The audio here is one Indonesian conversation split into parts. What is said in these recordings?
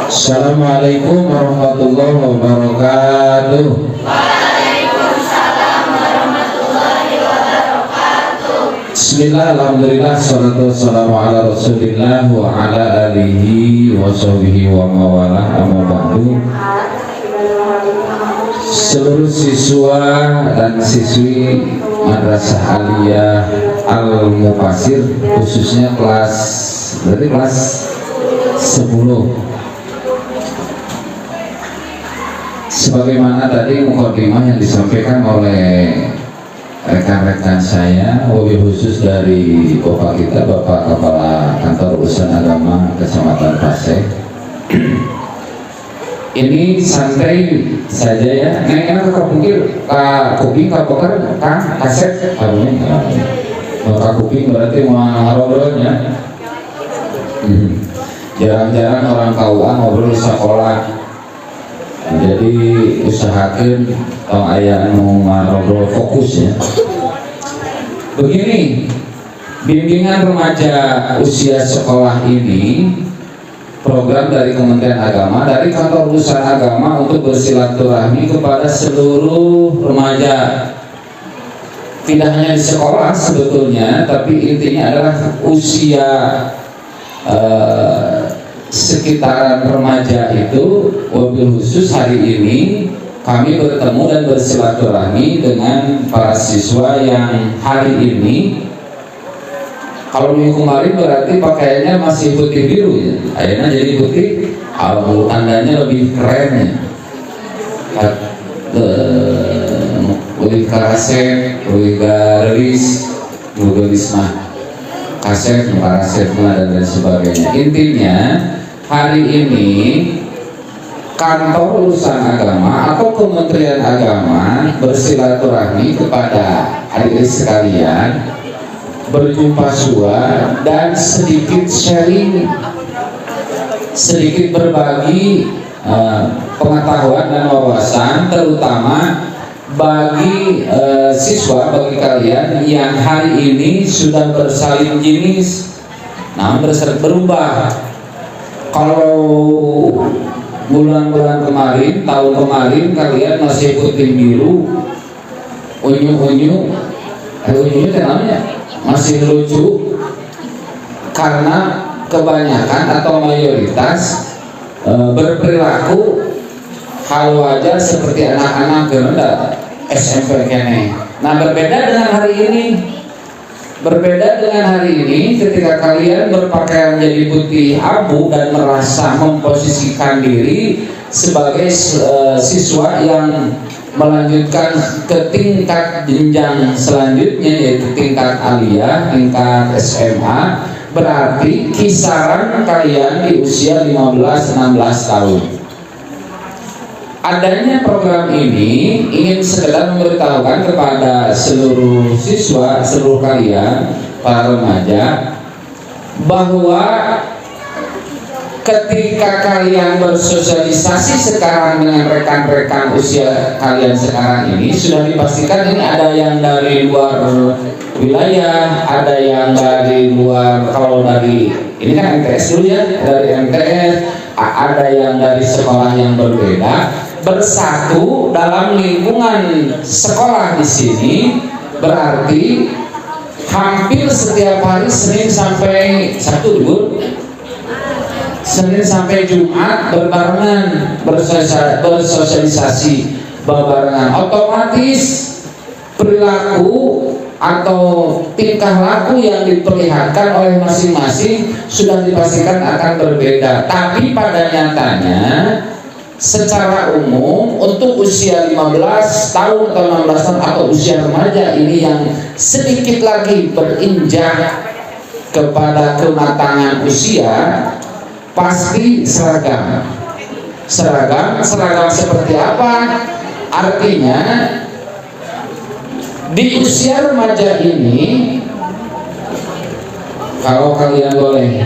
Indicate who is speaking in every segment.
Speaker 1: Assalamualaikum warahmatullahi wabarakatuh.
Speaker 2: Waalaikumsalam warahmatullahi wabarakatuh.
Speaker 1: Bismillah, alhamdulillah, salatu wassalamu ala rasulillah wa ala alihi wa sahbihi wa mawalah, amma ba'du. Seluruh siswa dan siswi Madrasah Aliyah Al-Mufassir, khususnya kelas 10, sebagaimana tadi mukadimah yang disampaikan oleh rekan-rekan saya, wabil khusus dari Bapak kita, Bapak Kepala Kantor Urusan Agama Kecamatan Paseh. Ini santai saja ya. Enak kak kuping, kak pokar, kak kaset, kak kuping berarti mau ngobrolnya. Jarang-jarang orang KUA ngobrol di sekolah. Jadi usahakan kalau ayah mau ngobrol fokus ya. Begini, bimbingan remaja usia sekolah ini program dari Kementerian Agama, dari Kantor Urusan Agama untuk bersilaturahmi kepada seluruh remaja. Tidak hanya di sekolah sebetulnya, tapi intinya adalah usia sekitaran remaja itu. Wabil khusus hari ini kami bertemu dan bersilaturahmi dengan para siswa yang hari ini, kalau minggu kemarin berarti pakaiannya masih putih biru ya, akhirnya jadi putih, tandanya lebih keren ya, lebih karaset, lebih garis, mah kaset, dan lain sebagainya. Intinya hari ini Kantor Urusan Agama atau Kementerian Agama bersilaturahmi kepada adik-adik sekalian, berjumpa sua dan sedikit sharing, sedikit berbagi pengetahuan dan wawasan, terutama bagi siswa, bagi kalian yang hari ini sudah bersalin jenis, namun berubah. Kalau bulan-bulan kemarin, tahun kemarin kalian masih putih biru, unyu-unyu namanya masih lucu, karena kebanyakan atau mayoritas berperilaku hal wajar seperti anak-anak SMP kene. Nah, berbeda dengan hari ini ketika kalian berpakaian jadi putih abu dan merasa memposisikan diri sebagai siswa yang melanjutkan ke tingkat jenjang selanjutnya, yaitu tingkat aliyah, tingkat SMA, berarti kisaran kalian di usia 15-16 tahun. Adanya program ini ingin sekedar memberitahukan kepada seluruh siswa, seluruh kalian, para remaja, bahwa ketika kalian bersosialisasi sekarang dengan rekan-rekan usia kalian sekarang ini, sudah dipastikan ini ada yang dari luar wilayah, ada yang dari luar, kalau dari ini kan MTS dulu ya, dari MTS, ada yang dari sekolah yang berbeda, bersatu dalam lingkungan sekolah di sini. Berarti hampir setiap hari Senin sampai Sabtu, Senin sampai Jumat berbarengan, bersosialisasi berbarengan. Otomatis perilaku atau tingkah laku yang diperlihatkan oleh masing-masing sudah dipastikan akan berbeda. Tapi pada nyatanya secara umum untuk usia 15 tahun atau 16 tahun atau usia remaja ini yang sedikit lagi berinjak kepada kematangan usia, pasti seragam seperti apa? Artinya di usia remaja ini, kalau kalian boleh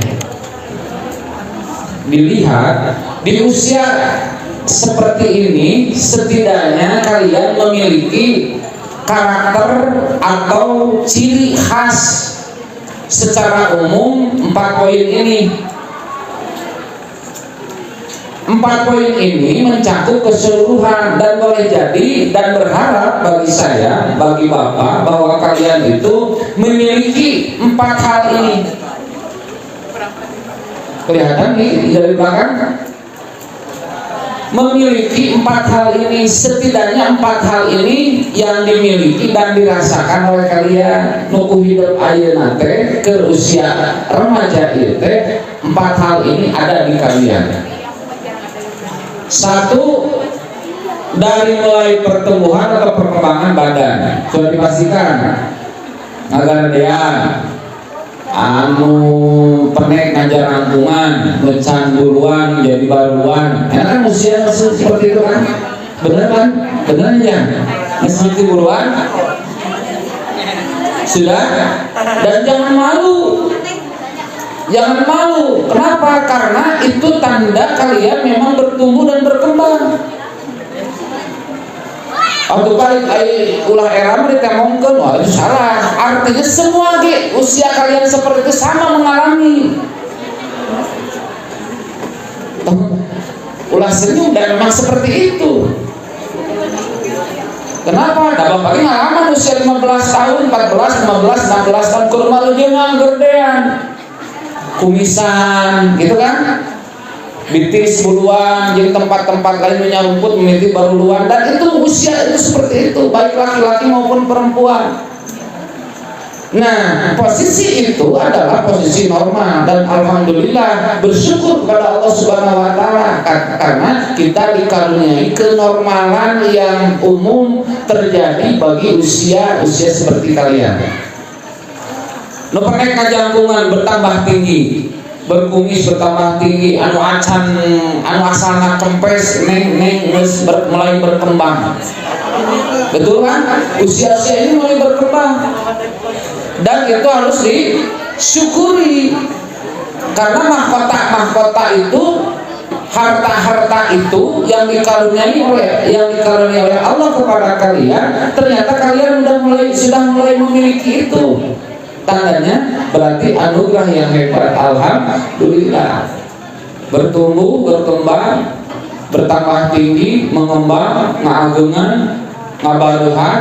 Speaker 1: dilihat, di usia seperti ini setidaknya kalian memiliki karakter atau ciri khas secara umum 4 poin ini. 4 poin ini mencakup keseluruhan dan boleh jadi dan berharap bagi saya, bagi Bapak, bahwa kalian itu memiliki 4 hal ini. Kelihatan nih dari belakang? Memiliki 4 hal ini, setidaknya 4 hal ini yang dimiliki dan dirasakan oleh kalian nuku hidup ayeuna teh ke usia remaja ieu teh. 4 hal ini ada di kalian. 1, dari mulai pertumbuhan atau perkembangan badan sudah dipastikan agar dia anu penek ngajar rangkungan ngecan duluan jadi baruan ya kan usia seperti itu kan, bener kan, bener ya seperti buruan sudah. Dan jangan malu, jangan malu. Kenapa? Karena itu tanda kalian memang bertumbuh dan berkembang. Waktu balik ulah era ditemongkeun, wah itu salah. Artinya semua usia kalian seperti itu sama mengalami. Ulah senyum dan memang seperti itu. Kenapa? Da bapak ge ngalaman usia 15 tahun, 14, 15, 16 tahun keur malu jeung gerdean. Kumisan gitu kan, bitis buluan, jadi tempat-tempat lain rumput memiliki baru luan, dan itu usia itu seperti itu, baik laki-laki maupun perempuan. Nah, posisi itu adalah posisi normal dan alhamdulillah bersyukur kepada Allah Subhanahu wa taala karena kita dikaruniai kenormalan yang umum terjadi bagi usia seperti kalian. Nu pake kajangkungan bertambah tinggi, berkumis bertambah tinggi, anu acan anu asalna kempes neng mulai berkembang. Betul kan? Usia ini mulai berkembang. Dan itu harus disyukuri. Karena mahkota itu, harta-harta itu yang dikaruniai oleh Allah kepada kalian, ternyata kalian sudah mulai memiliki itu. Tandanya berarti anugerah yang hebat, alhamdulillah. Bertumbuh, berkembang, bertambah tinggi, mengembang, ngagungan, ngabaruhan,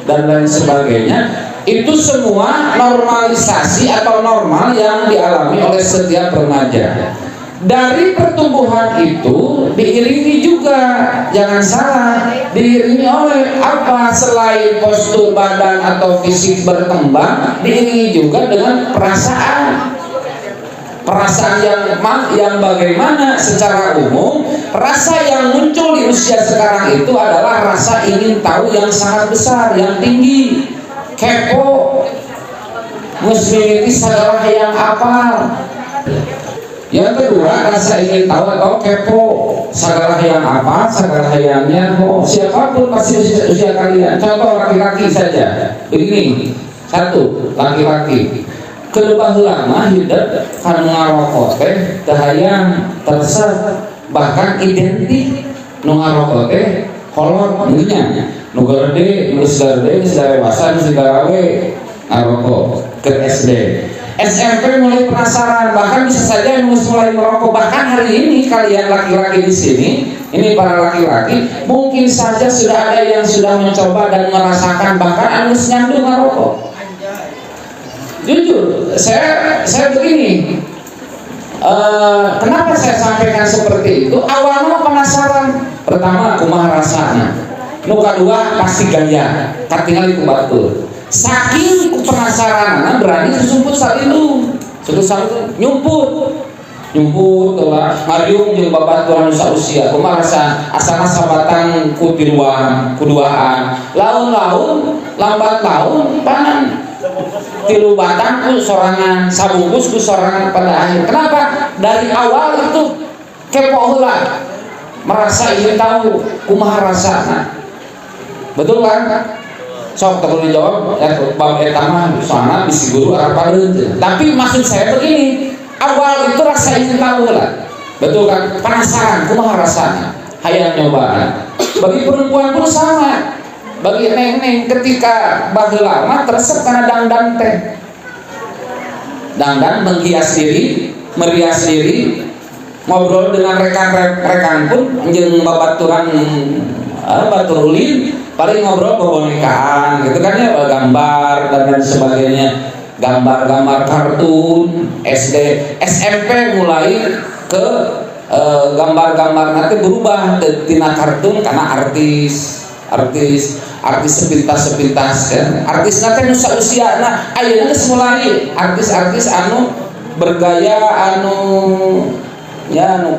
Speaker 1: dan lain sebagainya. Itu semua normalisasi atau normal yang dialami oleh setiap remaja. Dari pertumbuhan itu diiringi juga, jangan salah, diiringi oleh apa? Selain postur badan atau fisik berkembang, diiringi juga dengan perasaan yang bagaimana secara umum. Rasa yang muncul di usia sekarang itu adalah rasa ingin tahu yang sangat besar, yang tinggi, kepo, mesti segala yang apa. Yang kedua, rasa ingin tahu atau kepo, segala yang apa, segala hayangnya, siapapun pasti usia kalian. Contoh laki-laki saja, begini, 1, laki-laki kelebah lama hidup kan ngarokok teh dahayang tersat, bahkan identik nu ngarokok teh kolot nya nu gede, nu dewasa, nu segarawe ngarokok ke SD. SMP mulai penasaran, bahkan bisa saja mulai merokok. Bahkan hari ini kalian laki-laki di sini, ini para laki-laki, mungkin saja sudah ada yang sudah mencoba dan merasakan, bahkan anus nyandu ngerokok. Jujur, saya begini. Kenapa saya sampaikan seperti itu? Awalnya penasaran. Pertama, kumaha rasana. Nu kedua pasti gaya. Katingal itu batur. Saking penasaran, berani sumput salindung, nyumput lah, mariung jeung babaturan sausia. Kumaha rasa asana sabatang kuduaan, laun lambat laun panan. 3 batang ku sorangan, sabungkus ku sorangan pada akhir. Kenapa? Dari awal itu kepo heula, merasa ingin tahu kumaha rasana. Betul kan? Sok tak boleh jawab ya, bab etama soalnya bisi guru arapadeun. Tapi maksud saya begini, awal itu rasa ingin tahu lah. Betul kan? Penasaran kumaha rasana, hayang nyobaan. Bagi perempuan pun sama. Bagi neng ketika baheula mah teresep kana dangdang teh. Dangdang menghias diri, merias diri, ngobrol dengan rekan-rekan pun jeung babaturan batur ulin paling ngobrol kebonekaan gitu kan ya, gambar dan lain sebagainya, gambar-gambar kartun. SD SMP mulai ke gambar-gambar nanti berubah tina kartun karena artis sepintas kan, artis nanti nusa usia nah ayeuna geus mulai artis anu bergaya anu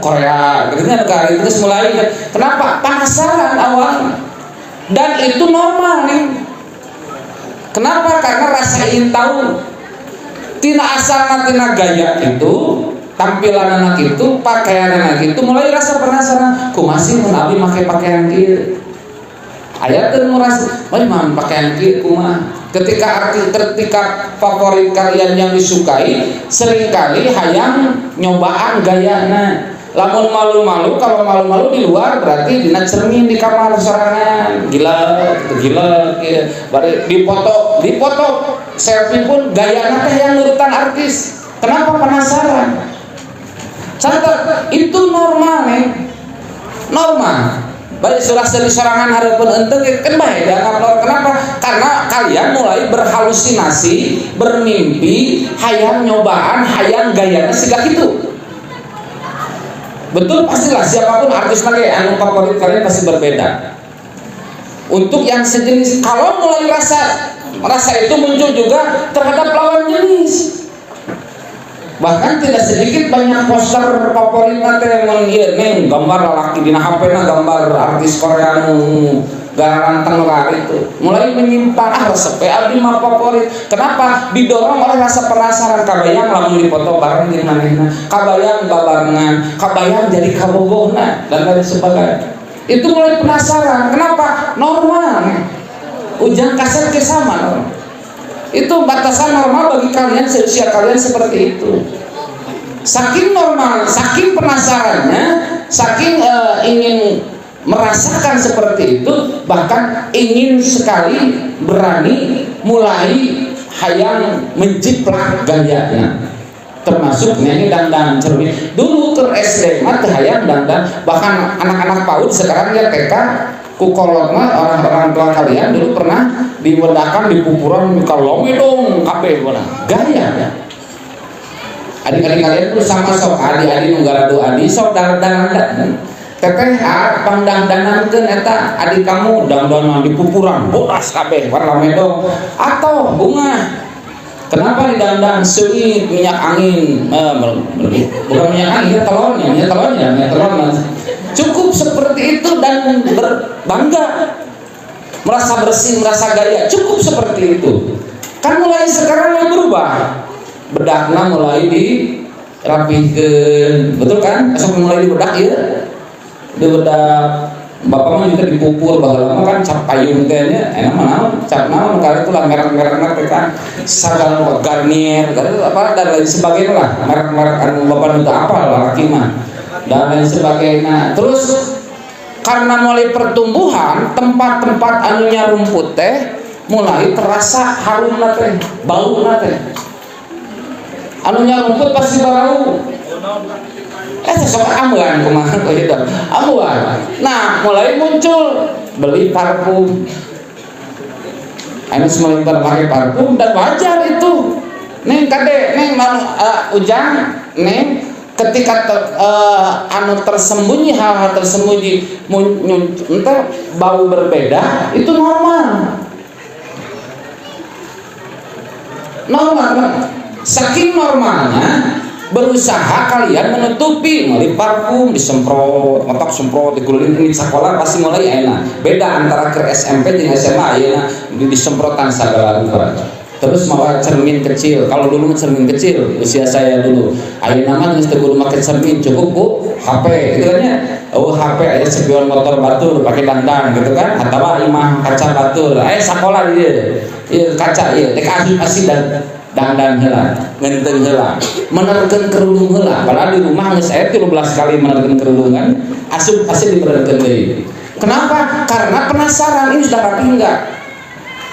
Speaker 1: Korea gitu nya itu geus mulai. Kenapa? Penasaran awal dan itu normal nih. Kenapa? Karena rasa ingin tahu. Tina asal tina gaya itu, tampilan anak itu, pakaian anak itu, mulai rasa penasaran. Masih mun abdi make pakaian kieu. Aya teu merasa, "Mah pakaian kieu kumaha?" Ketika favorit kalian yang disukai, seringkali hayang nyobaan gayana. Lamun malu-malu, kalau malu-malu di luar berarti dina cermin di kamar sorangan. Gila ya. Bari dipoto selfie pun gayana teh yang nurutan artis. Kenapa? Penasaran. Catat, itu normal nih. Normal. Balik surah dari sorangan hareupeun henteu kan bae dianggap normal. Kenapa? Karena kalian mulai berhalusinasi, bermimpi, hayang nyobaan, hayang gayana siga kitu. Betul, pastilah siapapun artis lagi anu favorit kalian pasti berbeda. Untuk yang sejenis, kalau mulai rasa itu muncul juga terhadap lawan jenis. Bahkan tidak sedikit banyak poster favorit teh mun ieu neng gambar lalaki dina HP-na gambar artis Korea nu garanteng lari itu mulai menyimpan resep abdi mah favorit. Kenapa? Didorong oleh rasa penasaran, kabayang lamun dipoto bareng jeung manehna, kabayang babarengan, kabayang jadi kabogohna dan lain sebagainya. Itu mulai penasaran. Kenapa? Normal. Ujang kaset ke sama normal. Itu batasan normal bagi kalian seusia kalian seperti itu. Saking normal, saking penasarannya, saking ingin merasakan seperti itu, bahkan ingin sekali berani mulai hayang menjiplak gayanya. Termasuk nyanyi dandan cermin. Dulu ke SD mah teu hayang dandan, bahkan anak-anak PAUD sekarang ya TK kukolot mah orang-orang tua kalian dulu pernah diwedakan di pupuran kalau dong kabeh gaya ya. Adik-adik kalian tuh sama sok adik-adik nunggara doa di sok dandan teteh pangdandanankeun eta adik kamu dandanan di pupuran bodas kabeh warna medong atau bunga. Kenapa didandan seuit minyak angin? Bukan minyak angin, minyak telurnya. Cukup seperti itu dan berbangga, merasa bersih, merasa gaya. Cukup seperti itu. Kan mulai sekarang yang berubah. Bedakna mulai dirapihkeun, betul kan? Esok mulai dibedak ya. Dibedak. Bapak mah juga dipupur baheula mah kan cap payung teh nya enak mah cap naon kali itu lah merek-merekna teh kan sagala Garnier apa dan lain sebagainya lah merek-merek anu bapak nu apa laki mah dan lain sebagainya. Terus karena mulai pertumbuhan tempat-tempat anunya rumput teh mulai terasa harumna teh bauna teh anunya rumput pasti bau. Sok amuan kumaha gitu. Amuan. Nah, mulai muncul beli parfum. Anu semua pakai parfum dan wajar itu. Neng kade, neng ujang, neng ketika anu tersembunyi hal-hal tersembunyi entah bau berbeda itu normal. Normal. Saking normalnya berusaha kalian menutupi melalui parfum disemprot, otak semprot, digulung ini sekolah pasti mulai enak. Beda antara ke SMP dan SMA ya, disemprotan segala rupa. Terus mau cermin kecil. Kalau dulu cermin kecil, usia saya dulu. Ayo nama geus teu kudu make cermin, cukup Bu HP gitu kan ya. Oh HP aya spion motor batur pakai dandan gitu kan. Atawa imah kaca batur. Aya sekolah ieu. Ieu kaca ieu teh asli dandan heula, ngenteng heula, menerkeun kerudung heula. Padahal di rumah geus aya 13 kali menerkeun kerudung kan. Asup pasti dimenerkeun deui. Kenapa? Karena penasaran ini sudah rapi enggak.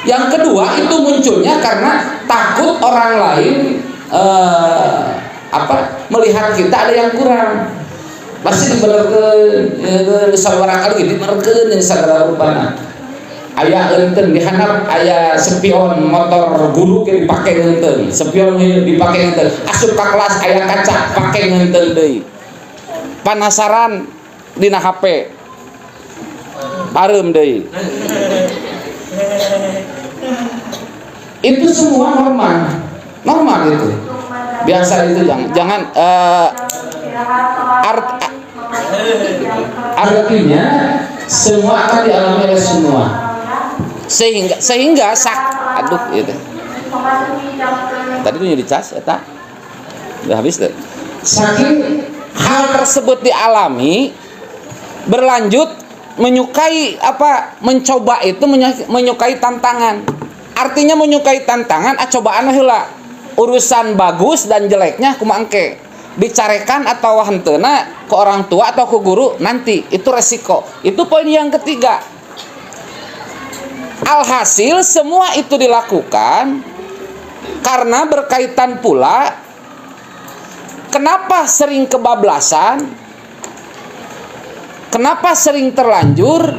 Speaker 1: Yang kedua itu munculnya karena takut orang lain melihat kita ada yang kurang. pasti dibenerkeun sabaraha kali dibenerkeun jeung sagala rupana. Aya enten dihandap aya spion motor guru ge dipake heunteu, spion dipake heunteu, asup ka kelas aya kaca pake heunteu deui. Panasaran dina HP pareum deui. Itu semua normal itu. Biasa itu jangan artinya semua akan dialami oleh semua. Sehingga aduh itu tadi tuh dicas eta udah habis tuh. Saking hal tersebut dialami berlanjut menyukai mencoba itu menyukai tantangan. Artinya menyukai tantangan cobaan heula. Urusan bagus dan jeleknya kumaha engke dicarekan atau henteuna ke orang tua atau ke guru nanti itu resiko. Itu poin yang ketiga. Alhasil semua itu dilakukan karena berkaitan pula kenapa sering kebablasan, kenapa sering terlanjur.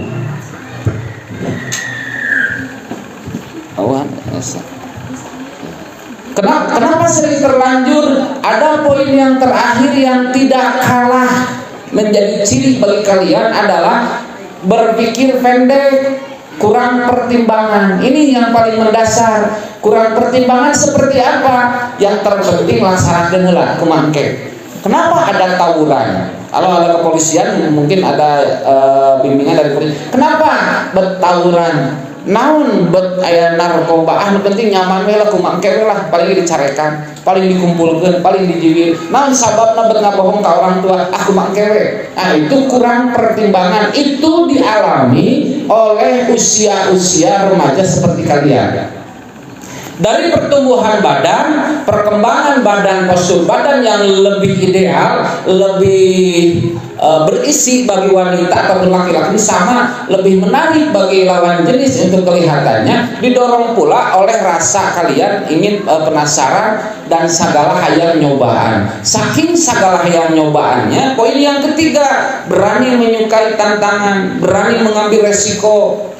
Speaker 1: Kenapa sering terlanjur? Ada poin yang terakhir yang tidak kalah menjadi ciri bagi kalian adalah berpikir pendek, kurang pertimbangan. Ini yang paling mendasar. Kurang pertimbangan seperti apa? Yang terpenting laksanakeun heula kumaha engke. Kenapa ada tawuran? Kalau ada kepolisian mungkin ada bimbingan dari polisi. Kenapa bertawuran? Naon bet aya narkoba anu penting nyaman we lah kumaha engke we lah paling dicarekan, paling dikumpulkeun, paling dijiwir. Naon sababna bet ngabohong ka orang tua kumaha engke we. Nah, itu kurang pertimbangan. Itu dialami oleh usia-usia remaja seperti kalian. Dari pertumbuhan badan, perkembangan badan, postur badan yang lebih ideal, lebih berisi bagi wanita atau laki-laki sama, lebih menarik bagi lawan jenis untuk kelihatannya, didorong pula oleh rasa kalian ingin penasaran dan segala hayang nyobaan. Saking segala hayang nyobaannya, poin yang ketiga, berani menyukai tantangan, berani mengambil resiko.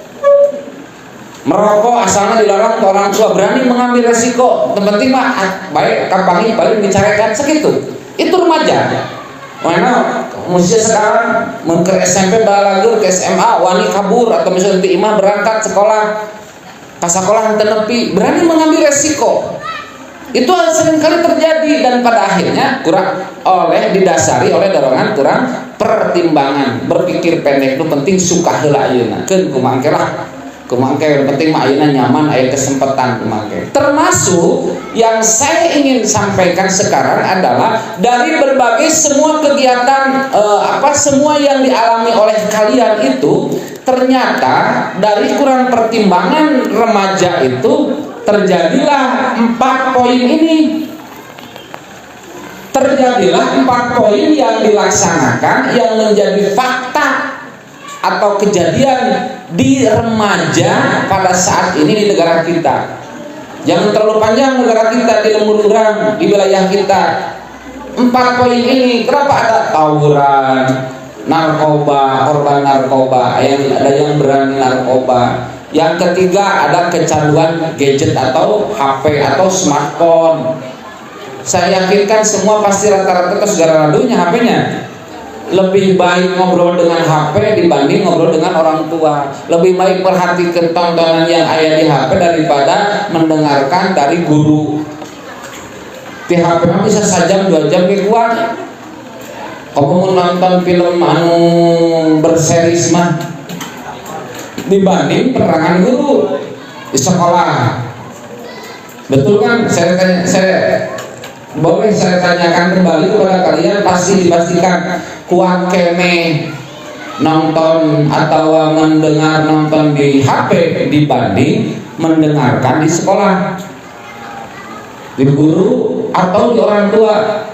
Speaker 1: Merokok asalnya dilarang ke orang tua, berani mengambil resiko. Penting mah baik kampangi paling dicarekan segitu. Itu remaja. Mana musia sekarang ke SMP balagur ke SMA wani kabur atau misalnya di imah berangkat sekolah ke sekolah henteu nepi, berani mengambil resiko. Itu seringkali terjadi dan pada akhirnya didasari oleh dorongan kurang pertimbangan. Berpikir pendek itu penting suka heula ayeuna. Keun kumaha engke lah. Kumangke penting mah ayeuna nyaman, aya kesempatan kumangke. Termasuk yang saya ingin sampaikan sekarang adalah dari berbagai semua kegiatan semua yang dialami oleh kalian itu ternyata dari kurang pertimbangan remaja itu terjadilah 4 poin ini. Terjadilah 4 poin yang dilaksanakan yang menjadi fakta atau kejadian di remaja pada saat ini di negara kita. Jangan terlalu panjang negara kita, di lembur urang, di wilayah kita. 4 poin ini, kenapa ada tawuran, narkoba, korban narkoba, ada yang berani narkoba. Yang ketiga ada kecanduan gadget atau HP atau smartphone. Saya yakinkan semua pasti rata-rata segala radunya HP-nya. Lebih baik ngobrol dengan HP dibanding ngobrol dengan orang tua. Lebih baik perhatikan tontonan yang ada di HP daripada mendengarkan dari guru. Di HP mah bisa sejam 2 jam kuat. Kamu nonton film anu berseris mah dibanding penerangan guru di sekolah. Betul kan? Boleh saya tanyakan kembali kepada kalian, pasti dipastikan kuat keme nonton atau mendengar nonton di HP dibanding mendengarkan di sekolah, di guru atau di orang tua.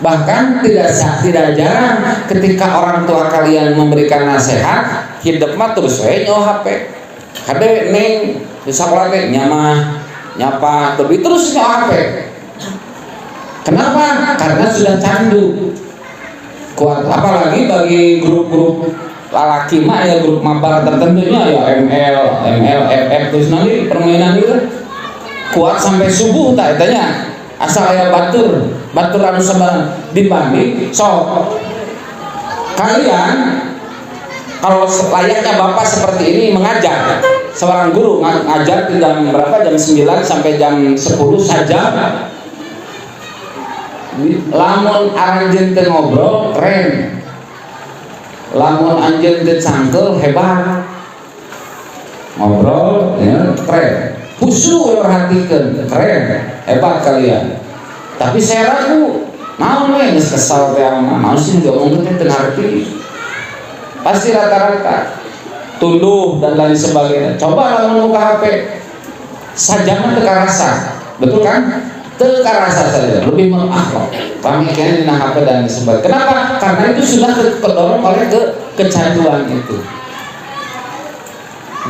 Speaker 1: Bahkan tidak jarang ketika orang tua kalian memberikan nasihat, hidup mah terus we nyawa HP. Hade neng di sekolah teh nyapa tapi terus nyawa HP. Kenapa? Karena sudah candu. kuat. Apalagi bagi grup-grup laki mah ya, grup mabar tertentunya ya ML, FF terus nanti permainan itu kuat sampai subuh tak tanya asal aya batur anu sabarang dibanding kalian kalau layaknya bapak seperti ini mengajar, seorang guru ngajar di jam berapa, jam 9 sampai jam 10 saja, lamun anjeun teu ngobrol keren, lamun anjeun teu cangkel hebat, ngobrol ya keren, khusyuk perhatikan keren, hebat kalian. Tapi saya ragu, naon we geus kesal teh naon sih ngomong teh teu ngarti. Pasti rata-rata tunduh dan lain sebagainya. Coba lamun buka HP saja mah teu karasa, betul kan? Teu karasa saja, lebih mengahlak. Pamikiran dina HP dan sebagainya. Kenapa? Karena itu sudah kedorong oleh kecanduan itu.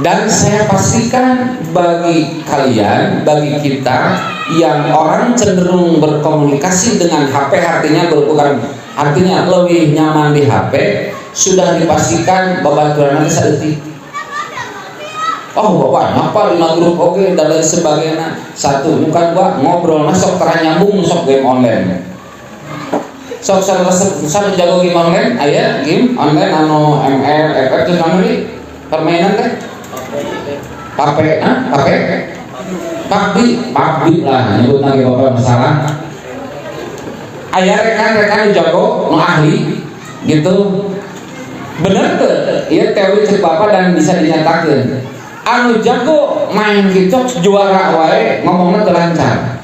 Speaker 1: Dan saya pastikan bagi kalian, bagi kita yang orang cenderung berkomunikasi dengan HP, artinya lebih nyaman di HP, sudah dipastikan babaturan nanti saeutik. Oh bapak apa lima grup oke dan lain sebagainya. Satu bukan gua ngobrol masuk terang nyambung sok game online. Sok jago game online, aya game online anu ML, FF itu namanya permainan teh. PUBG lah nyebut lagi bapak masalah. Aya rekan-rekan jago nu ahli gitu. Bener tuh, ya teori cek bapak dan bisa dinyatakan. Anu jago main gitu juara wae ngomongnya terlancar.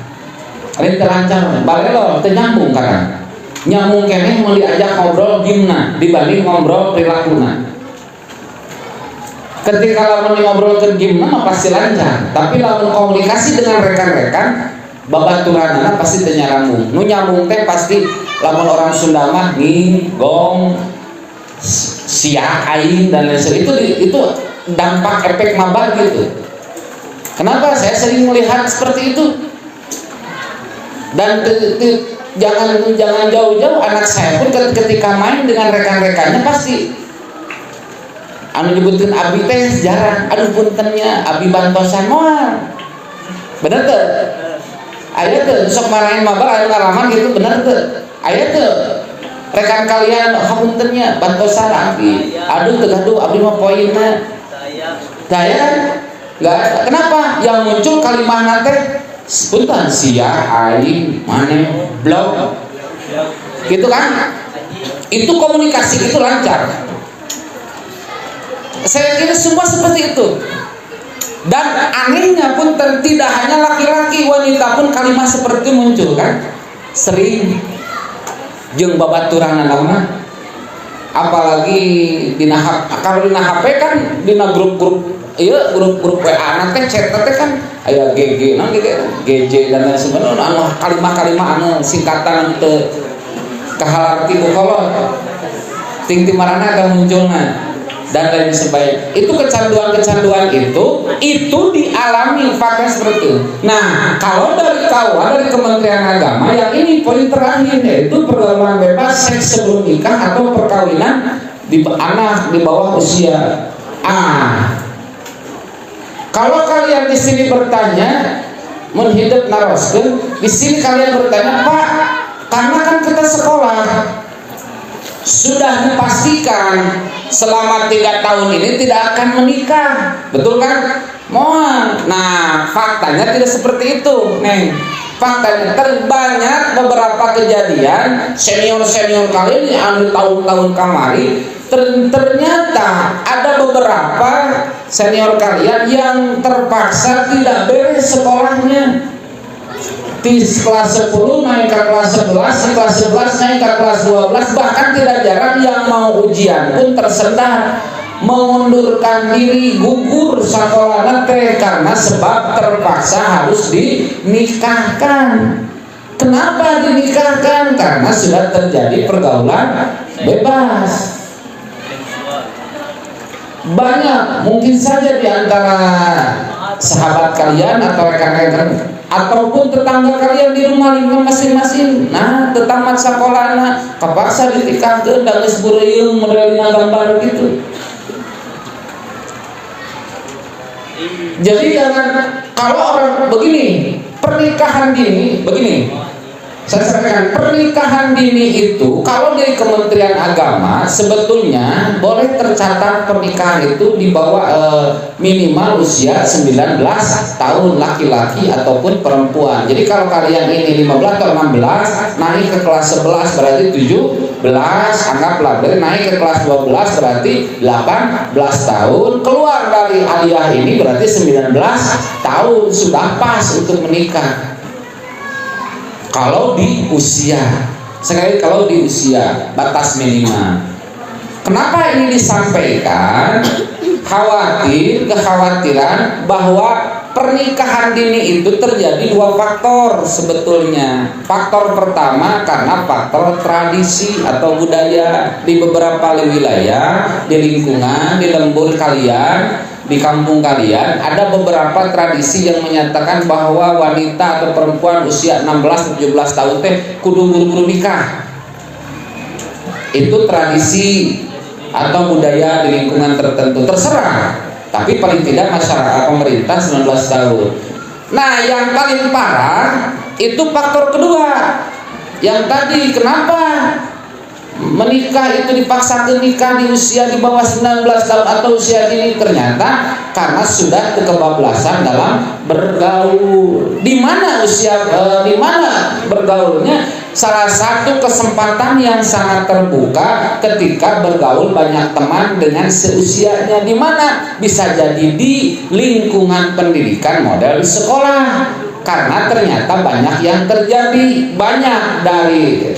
Speaker 1: Lain terlancar, balelo teu nyambung kan. Nyambung keneh mau diajak ngobrol gimna dibanding ngobrol perilakuna. Ketika lamun ngobrol ke gimna mah pasti lancar, tapi lamun komunikasi dengan rekan-rekan babaturanana pasti teu nyambung. Nu nyambung teh pasti lamun orang Sunda mah gong sia aing dan lain sebagainya. Itu dampak efek mabar gitu. Kenapa saya sering melihat seperti itu? Dan jangan jauh-jauh, anak saya pun ketika main dengan rekan-rekannya pasti anu nyebutin abi teh jarang, aduh puntennya abi bantosan moal. Bener tuh? Aya tuh sok marahin mabar anu ngalaman gitu, bener tuh? Aya tuh rekan kalian hapuntennya bantosan abi, aduh tegaduh abi mah poinna daya kan nggak. Kenapa yang muncul kalimat nanti punten sia aing maneh blog gitu kan. Itu komunikasi itu lancar, saya kira semua seperti itu. Dan anehnya pun tidak hanya laki-laki, wanita pun kalimat seperti itu muncul kan sering. Jeung babaturan anak, apalagi dina kalau dina HP kan dina grup-grup iya grup-grup WA anak teh chat teh kan aya GG nah GJ dan lain sebagainya anu kalimat-kalimat anu singkatan teu kahalarti ku kolot ting timarana ada munculna dan lain sebagainya. Itu kecanduan itu dialami fakta seperti itu. Nah, kalau dari Kementerian Agama yang ini poin terakhir yaitu pergaulan bebas seks sebelum nikah atau perkawinan di anak di bawah usia. Kalau kalian di sini bertanya menhidup naroskeun, di sini kalian bertanya, Pak, karena kan kita sekolah sudah dipastikan selama 3 tahun ini tidak akan menikah, betul kan? Mohon. Nah, faktanya tidak seperti itu, Neng. Faktanya terbanyak beberapa kejadian senior kalian yang tahun-tahun kemarin ternyata ada beberapa senior kalian yang terpaksa tidak beres sekolahnya. Di kelas 10 naik ke kelas 11, kelas 11 naik ke kelas 12, bahkan tidak jarang yang mau ujian pun tersendat, mengundurkan diri, gugur sekolahnya teh karena sebab terpaksa harus dinikahkan. Kenapa dinikahkan? Karena sudah terjadi pergaulan bebas. Banyak, mungkin saja di antara sahabat kalian atau rekan-rekan ataupun tetangga kalian di rumah lingkungan masing-masing, nah tetamat sekolahna kapaksa ditikahkeun da geus beureung modelina gambar gitu. Jadi jangan, kalau orang begini, pernikahan dini begini, saya sampaikan, pernikahan dini itu kalau dari Kementerian Agama sebetulnya boleh tercatat pernikahan itu di bawah minimal usia 19 tahun laki-laki ataupun perempuan. Jadi kalau kalian ini 15 atau 16 naik ke kelas 11 berarti 17, anggaplah naik ke kelas 12 berarti 18 tahun, keluar dari aliyah ini berarti 19 tahun, sudah pas untuk menikah. Kalau di usia, sekali kalau di usia batas minimal. Kenapa ini disampaikan? Kekhawatiran bahwa pernikahan dini itu terjadi dua faktor sebetulnya. Faktor pertama karena faktor tradisi atau budaya di beberapa wilayah, di lingkungan, di lembur kalian, di kampung kalian ada beberapa tradisi yang menyatakan bahwa wanita atau perempuan usia 16-17 tahun teh kudu buru-buru nikah. Itu tradisi atau budaya di lingkungan tertentu, terserah. Tapi paling tidak masyarakat pemerintah 19 tahun. Nah, yang paling parah itu faktor kedua. Yang tadi kenapa menikah itu dipaksakan nikah di usia di bawah 19 tahun atau usia dini, ternyata karena sudah kebablasan dalam bergaul. Di mana di mana bergaulnya? Salah satu kesempatan yang sangat terbuka ketika bergaul banyak teman dengan seusianya, di mana bisa jadi di lingkungan pendidikan model di sekolah. Karena ternyata banyak yang terjadi, banyak dari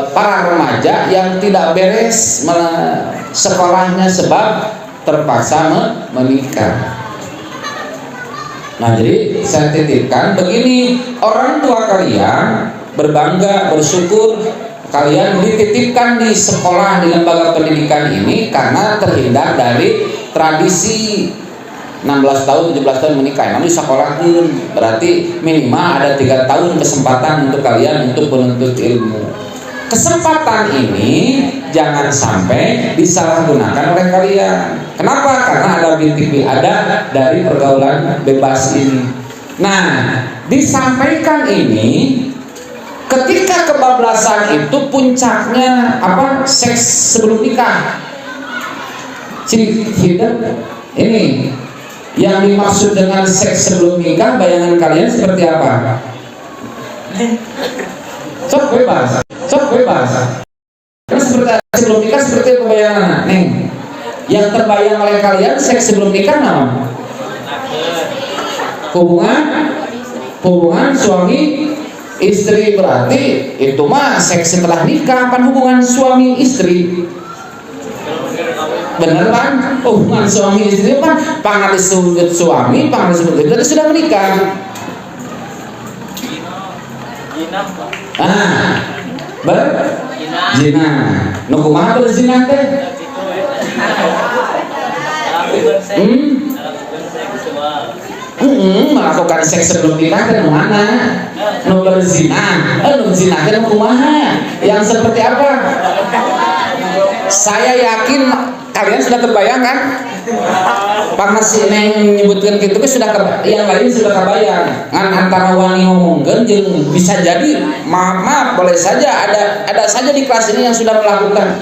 Speaker 1: para remaja yang tidak beres sekolahnya sebab terpaksa menikah. Nah, jadi saya titipkan begini, orang tua kalian berbangga, bersyukur kalian dititipkan di sekolah, di lembaga pendidikan ini karena terhindar dari tradisi 16 tahun, 17 tahun menikah. Namun di sekolah pun berarti minimal ada 3 tahun kesempatan untuk kalian untuk menuntut ilmu. Kesempatan ini jangan sampai disalahgunakan oleh kalian. Kenapa? Karena ada bintik ada dari pergaulan bebas ini. Nah, disampaikan ini ketika kebablasan itu puncaknya apa? Seks sebelum nikah. Ini yang dimaksud dengan seks sebelum nikah, bayangan kalian seperti apa? Sok bebas. Karena seperti sebelum nikah seperti apa bayangan? Nih, yang terbayang oleh kalian seks sebelum nikah nama? Hubungan suami istri, berarti itu mah seks setelah nikah, kan hubungan suami istri. Bener kan? Hubungan suami istri kan pangat disebut suami, pangat disebut istri, sudah menikah. Berzina. Nu kumaha berzina teh? Melakukan seks sebelum nikah teh mana? Nu berzina. Nu zina teh nu kumaha? Yang seperti apa? Saya yakin kalian sudah terbayang kan? Karena si Neng menyebutkan gitu sudah yang lain sudah terbayang. Ngan antara wani ngomongkeun jeung bisa jadi maaf boleh saja ada saja di kelas ini yang sudah melakukan.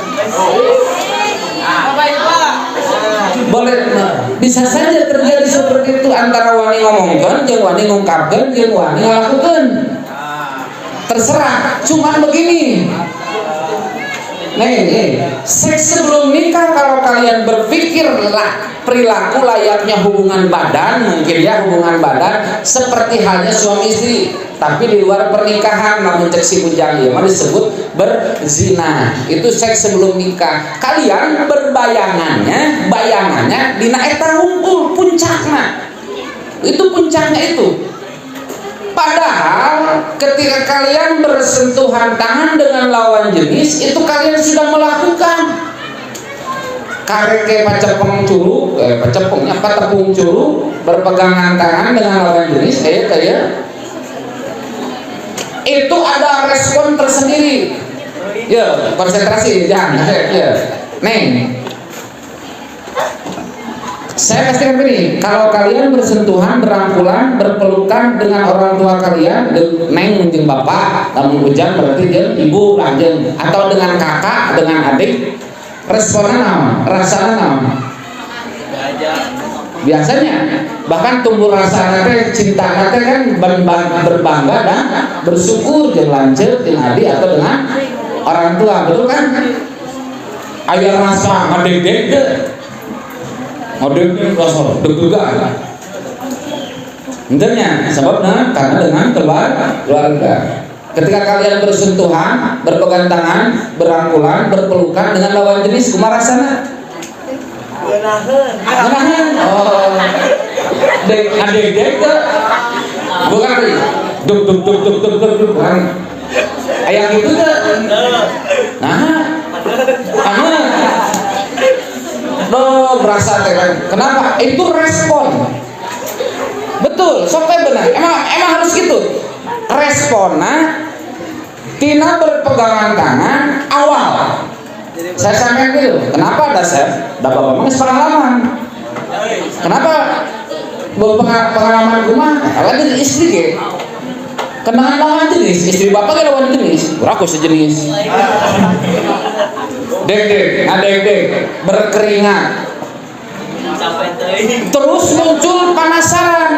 Speaker 1: Boleh bisa saja terjadi seperti itu antara wani ngomongkeun jeung wani ngungkapkeun jeung wani ngalakukeun. Terserah, cuman begini. Nih, seks sebelum nikah kalau kalian berpikir perilaku layaknya hubungan badan, mungkin ya hubungan badan seperti halnya suami istri, tapi di luar pernikahan, namun cek si bujang ya disebut berzina. Itu seks sebelum nikah. Kalian bayangannya dina eta hunkul puncakna. Itu puncaknya itu. Padahal ketika kalian bersentuhan tangan dengan lawan jenis itu kalian sudah melakukan. kareke pacepeng curug, pacepengnya patepung curug, berpegangan tangan dengan lawan jenis, kayak itu ada respon tersendiri. Ya, konsentrasi, jangan, ya, neng. Saya pastikan begini, kalau kalian bersentuhan, berangkulan, berpelukan dengan orang tua kalian, neng jeung bapak, namun hujan berarti jeung ibu lanjeng, atau dengan kakak, dengan adik, responnya naon, rasanya naon? Biasanya, bahkan tumbuh rasa nanti, cinta nanti kan berbangga dan bersyukur jeung lanjut dengan adik atau dengan orang tua, betul kan? Aya rasa ngadeg-deg, ngadeg rasa deg-degan. Intinya sebabnya karena dengan keluarga. Ketika kalian bersentuhan, berpegang tangan, berangkulan, berpelukan dengan lawan jenis, kumaha rasana? Ngenaheun. Oh. Ngadeg-deg teh. Bukan tadi. Duk bukan. Aya gitu teh. Nah. Berasa teh. Kenapa? Itu respon. Betul, sok benar. Emang harus gitu. Responna tina berpegangan tangan awal. Saya sampaikan gitu. Kenapa ada saya? Ada bapak mah pengalaman. Kenapa pengalaman rumah? Awalnya dari istri ke. Kenal lawan jenis, istri bapak ke lawan jenis. Aku sejenis. Dek, berkeringat. Terus muncul penasaran.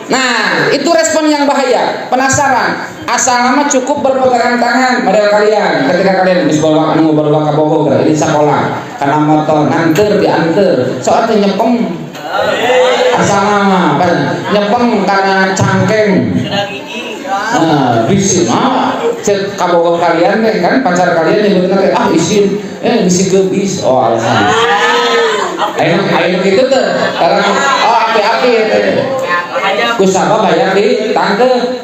Speaker 1: Nah, itu respon yang bahaya. Penasaran. Asal nama cukup berpegangan tangan model kalian. Ketika kalian di sekolah ngobrol ke Bogor, ini sekolah, karena motor nganter dianter, soalnya nyepeng. Asal nama nyepeng karena cangkeng. Nah, bisi mah cek ka Bogor kalian teh kan pacar kalian nyebutna teh isin bisi gebis. Oh, alasan. Ayo gitu tuh, karena api-api kusaba bayar di tangke.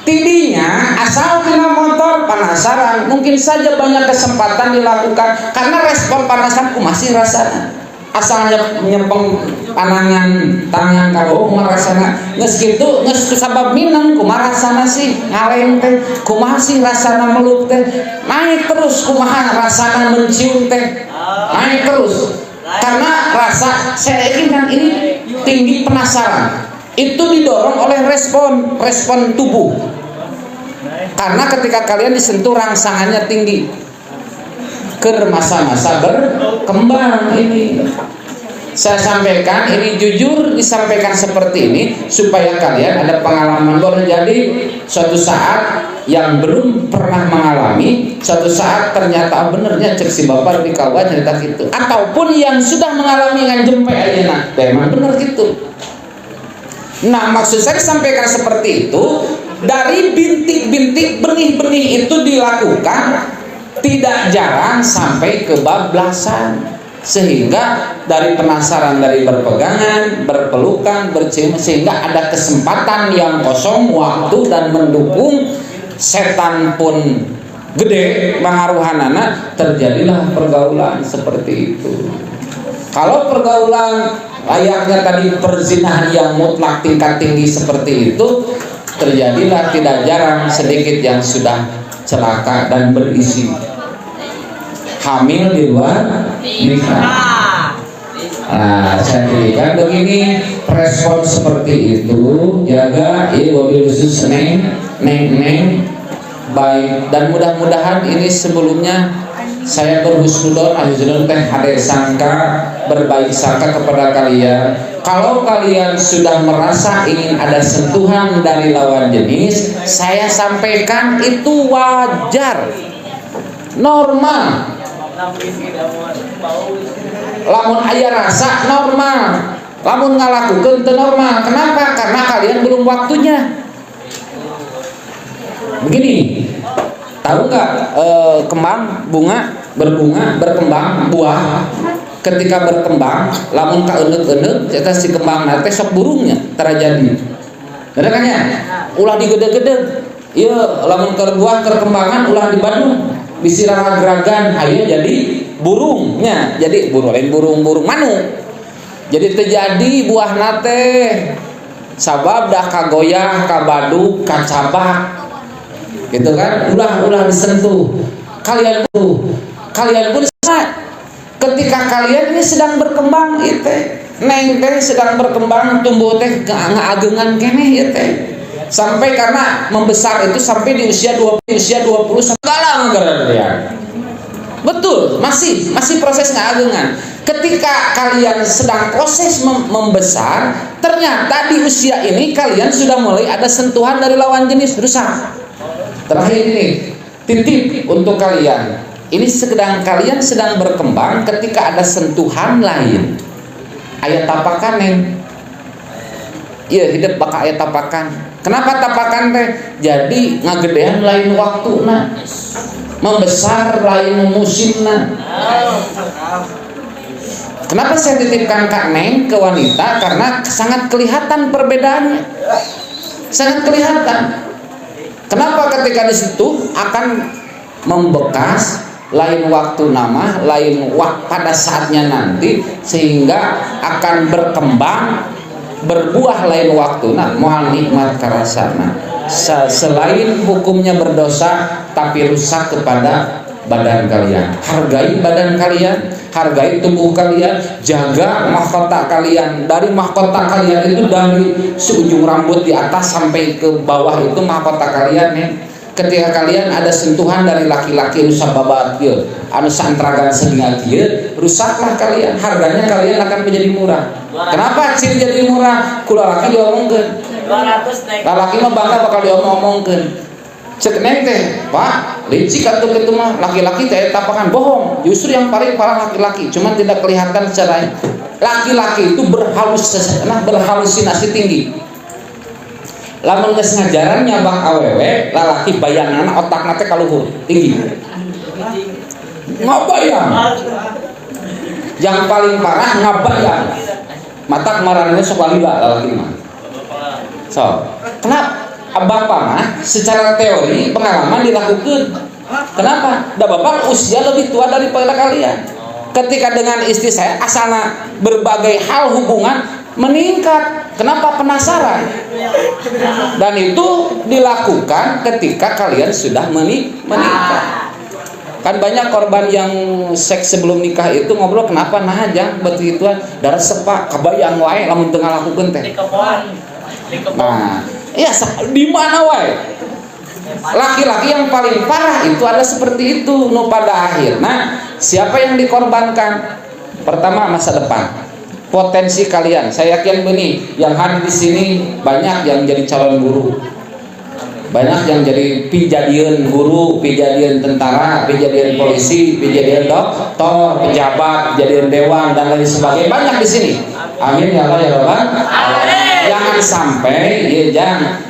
Speaker 1: Tidinya asal kena motor penasaran, mungkin saja banyak kesempatan dilakukan karena respon penasaran masih rasana. Asal nyepeng panangan tangan karo rasana geus kitu geus sabab minang kumaha rasana sih ngaleng teh kumaha sih rasana meluk teh naik terus kumaha rasana mencium teh naik terus. Karena rasa saya yakin kan ini tinggi penasaran itu didorong oleh respon tubuh. Karena ketika kalian disentuh rangsangannya tinggi ke masa-masa berkembang ini. Saya sampaikan ini jujur disampaikan seperti ini supaya kalian ada pengalaman. Boleh jadi suatu saat yang belum pernah mengalami, suatu saat ternyata benernya cek si bapak di kawan cerita gitu, ataupun yang sudah mengalami dengan jempe ayeuna memang bener gitu. Nah, maksud saya sampaikan seperti itu dari bintik-bintik benih-benih itu dilakukan tidak jarang sampai kebablasan. Sehingga dari penasaran, dari berpegangan, berpelukan, bercium, sehingga ada kesempatan yang kosong waktu dan mendukung, setan pun gede pengaruhanana, terjadilah pergaulan seperti itu. Kalau pergaulan layaknya tadi perzinahan yang mutlak tingkat tinggi seperti itu, terjadilah tidak jarang sedikit yang sudah celaka dan berisi hamil di luar nikah. Nah, saya berikan begini respon seperti itu, jaga wabil khusus neng baik, dan mudah-mudahan ini sebelumnya saya berhusnudon teh hade sangka berbaik sangka kepada kalian. Kalau kalian sudah merasa ingin ada sentuhan dari lawan jenis, saya sampaikan itu wajar, normal. Lamun aya rasa normal, lamun ngalakukeun teu normal. Kenapa? Karena kalian belum waktunya. Begini, tahu nggak kembang bunga berkembang buah ketika berkembang lamun kaeuneuk-euneuk eta si kembang teh sok burungnya terjadi. Bener kan ya? Ulah digede-gede. Ieu lamun keur buah perkembangan ulah di Bandung. Bisi ragaragan ayeuna jadi burungnya, jadi burung manuk. Jadi terjadi buah nate sabab dah kagoyah, kabaduk, kacabak, gitu kan? Ulah disentuh. Kalian pun ketika kalian ini sedang berkembang, neng teh sedang berkembang, tumbuh teh ngaagengan keneh teh. Sampai karena membesar itu sampai di usia 20 segala ngagaradean. Betul, masih proses ngaagengan. Ketika kalian sedang proses membesar, ternyata di usia ini kalian sudah mulai ada sentuhan dari lawan jenis rusak. Terakhir ini titip untuk kalian. Ini kalian sedang berkembang ketika ada sentuhan lain. Ayat tapakan neng. Iya, hidup bakal ayat tapakan. Kenapa tapakan teh? Jadi ngagedean lain waktuna, membesar lain musimna. Kenapa saya titipkan Kak Neng ke wanita? Karena sangat kelihatan perbedaannya, sangat kelihatan. Kenapa? Ketika di situ akan membekas lain waktu nama, lain pada saatnya nanti, sehingga akan berkembang, berbuah lain waktu. Nah, moal nikmat karasana. Selain hukumnya berdosa, tapi rusak kepada badan kalian. Hargai badan kalian, hargai tubuh kalian, jaga mahkota kalian. Dari mahkota kalian itu dari seujung rambut di atas sampai ke bawah itu mahkota kalian ya. Ketika kalian ada sentuhan dari laki-laki anu sababa kieu, anu santragan seningal kieu, rusaklah kalian. Harganya kalian akan menjadi murah. Kenapa ciri jadi murah? Ku lalaki diomongkeun. 200 lalaki mah bangga bakal diomongkeun. Cek neng teh, Pak, licik atuh kitu mah laki-laki teh tapakan bohong. Justru yang paling parah laki-laki, cuma tidak kelihatan secara laki-laki itu berhalusinasi tinggi. Lamun geus ngajaran nyabang awewe, lalaki bayangan otakna teh kaluhur, tinggi. Ngabayang. Yang paling parah ngabayang. Matak marane sok walila lalaki mah. So, kenapa? Bapak mah secara teori pengalaman dilakukan. Kenapa? Da bapak usia lebih tua daripada kalian. Ketika dengan istri saya asana berbagai hal hubungan meningkat. Kenapa? Penasaran. Dan itu dilakukan ketika kalian sudah menikah. Kan banyak korban yang seks sebelum nikah itu ngobrol kenapa nah aja betul itu darah sepak kabayang wae lamun teu ngalakukeun teh. Nah, ya di mana wae? Laki-laki yang paling parah itu ada seperti itu. No pada akhirnya siapa yang dikorbankan? Pertama masa depan. Potensi kalian, saya yakin begini, yang hadir di sini banyak yang jadi calon guru, banyak yang jadi pijadian guru, pijadian tentara, pijadian polisi, pijadian dokter, pejabat, pijadian dewan dan lain sebagainya, banyak di sini. Amin ya Allah ya Rabbal Alamin. Jangan sampai jangan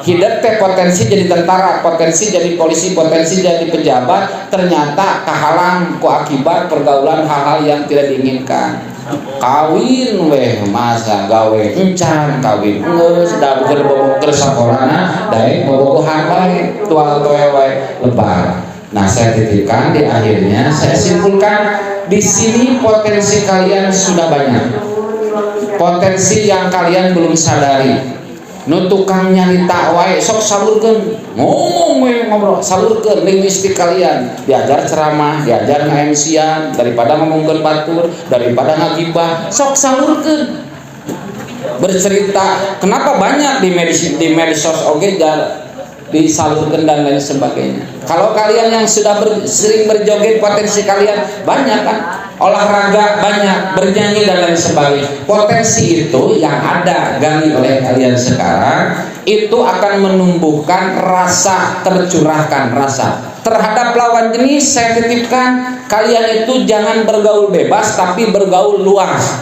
Speaker 1: hidup teh potensi jadi tentara, potensi jadi polisi, potensi jadi pejabat, ternyata kehalang ku akibat pergaulan hal-hal yang tidak diinginkan. Kawin weh masa gawe encan kawin geus da beker sakolana daek bobogohan wae tual-tual wae lebar. Nah, saya titipkan di akhirnya saya simpulkan di sini potensi kalian sudah banyak. Potensi yang kalian belum sadari. Nu tukang nyarita wae sok salurkeun, ngomong we ngobrol, salurkeun linguistik kalian, diajar ceramah, diajar nga-MC-an daripada ngomongkeun batur, daripada ngagibah, sok salurkeun. Bercerita, kenapa banyak di medsos oge disalurkeun dan lain sebagainya. Kalau kalian yang sudah sering berjoget, potensi kalian banyak kan? Olahraga banyak, bernyanyi dan lain sebagainya. Potensi itu yang ada gali oleh kalian sekarang itu akan menumbuhkan rasa, tercurahkan rasa terhadap lawan jenis. Saya titipkan kalian itu jangan bergaul bebas tapi bergaul luas.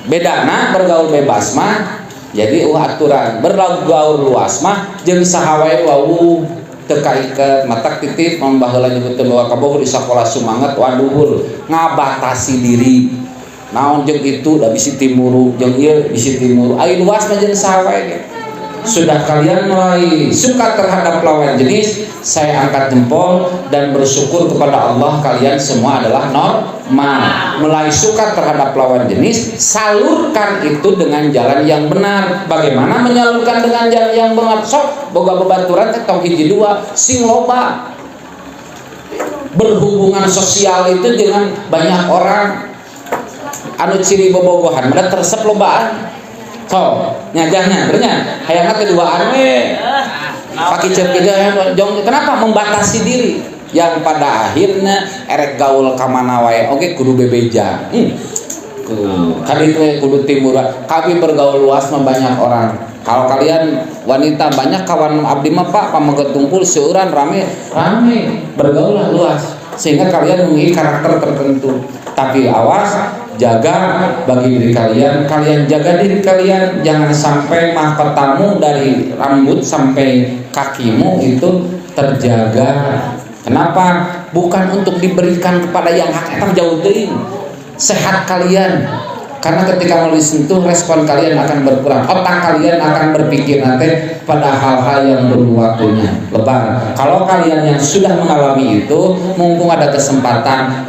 Speaker 1: Bedana bergaul bebas mah jadi aturan, bergaul luas mah jeung saha wae wau tekaikat matak titip membaheula nyebutkeun bahwa kaboh di sakola sumanget waduhur ngabatasi diri naon jeung itu da bisi timuru jeung ieu bisi timuru ai luas mah jeung saha wae sudah kalian mulai suka terhadap lawan jenis, saya angkat jempol dan bersyukur kepada Allah, kalian semua adalah normal. Mulai suka terhadap lawan jenis, salurkan itu dengan jalan yang benar. Bagaimana menyalurkan dengan jalan yang benar? Sok boga babaturan tong hiji dua sing loba. Berhubungan sosial itu dengan banyak orang. Anu ciri bobogohan udah teresep lobaan. So, nyagahnya, bernya, hayangnya keduaan pakai cerita jong. Kenapa membatasi diri? Yang pada akhirnya erek gaul kamana wae, oke kudu bebeja. Kali itu kudu timur. Kami bergaul luas sama banyak orang. Kalau kalian wanita banyak kawan abdi mah Pak, pamaget tumpul seueuran rame bergaul luas sehingga kalian memiliki karakter tertentu. Tapi awas, jaga bagi diri kalian, kalian jaga diri kalian, jangan sampai mahkotamu dari rambut sampai kakimu itu terjaga. Kenapa? Bukan untuk diberikan kepada yang hak etam jauh deui. Sehat kalian, karena ketika melalui sentuh respon kalian akan berkurang, otak kalian akan berpikir nanti pada hal-hal yang perlu waktunya. Lebar. Kalau kalian yang sudah mengalami itu, mumpung ada kesempatan,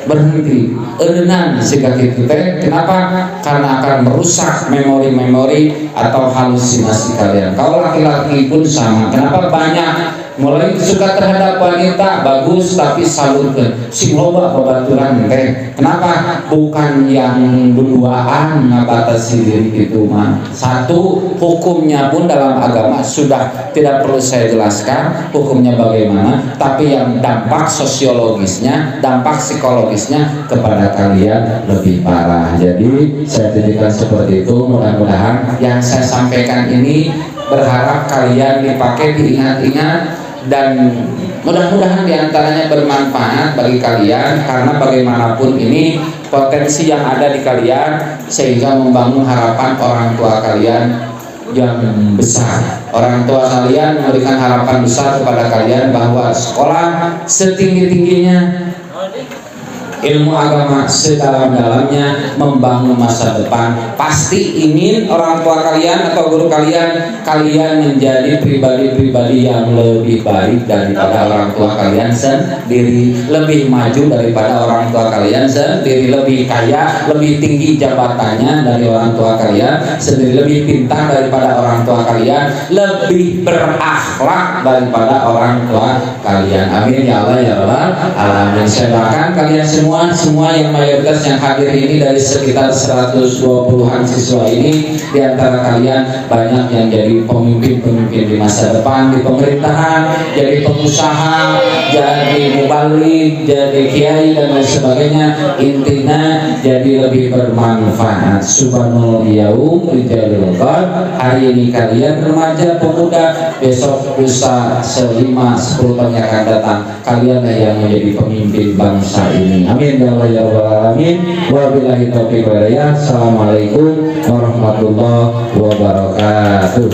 Speaker 1: berhenti, edenan sikap itu teh. Kenapa? Karena akan merusak memori-memori atau halusinasi kalian. Kalau laki-laki pun sama. Kenapa banyak mulai suka terhadap wanita bagus tapi salurkan sing loba babaturan teh? Kenapa? Bukan yang berduaan ngabatasi diri itu mah. Satu, hukumnya pun dalam agama sudah tidak perlu saya jelaskan hukumnya bagaimana, tapi yang dampak sosiologisnya, dampak psikologisnya kepada kalian lebih parah. Jadi saya jadikan seperti itu. Mudah-mudahan yang saya sampaikan ini berharap kalian dipakai, diingat-ingat, dan mudah-mudahan diantaranya bermanfaat bagi kalian, karena bagaimanapun ini potensi yang ada di kalian sehingga membangun harapan orang tua kalian yang besar. Orang tua kalian memberikan harapan besar kepada kalian bahwa sekolah setinggi-tingginya, ilmu agama sedalam-dalamnya, membangun masa depan. Pasti ingin orang tua kalian atau guru kalian menjadi pribadi-pribadi yang lebih baik daripada orang tua kalian sendiri, lebih maju daripada orang tua kalian sendiri, lebih kaya, lebih tinggi jabatannya dari orang tua kalian sendiri, lebih pintar daripada orang tua kalian, lebih berakhlak daripada orang tua kalian. Amin ya Allah ya Rabbal alamin. Saya doakan kalian semua yang mayoritas yang hadir ini dari sekitar 120-an siswa ini, di antara kalian banyak yang jadi pemimpin-pemimpin di masa depan di pemerintahan, jadi pengusaha, jadi mubalik, jadi kiai dan lain sebagainya. Intinya jadi lebih bermanfaat. Subhanallah yaum rijalul qad. Hari ini kalian remaja pemuda, besok lusa 5-10 tahun yang akan datang kalian yang menjadi pemimpin bangsa ini. Amin ya Allah ya Rabbal alamin. Wabillahi taufiq wal hidayah. Assalamualaikum warahmatullahi wabarakatuh.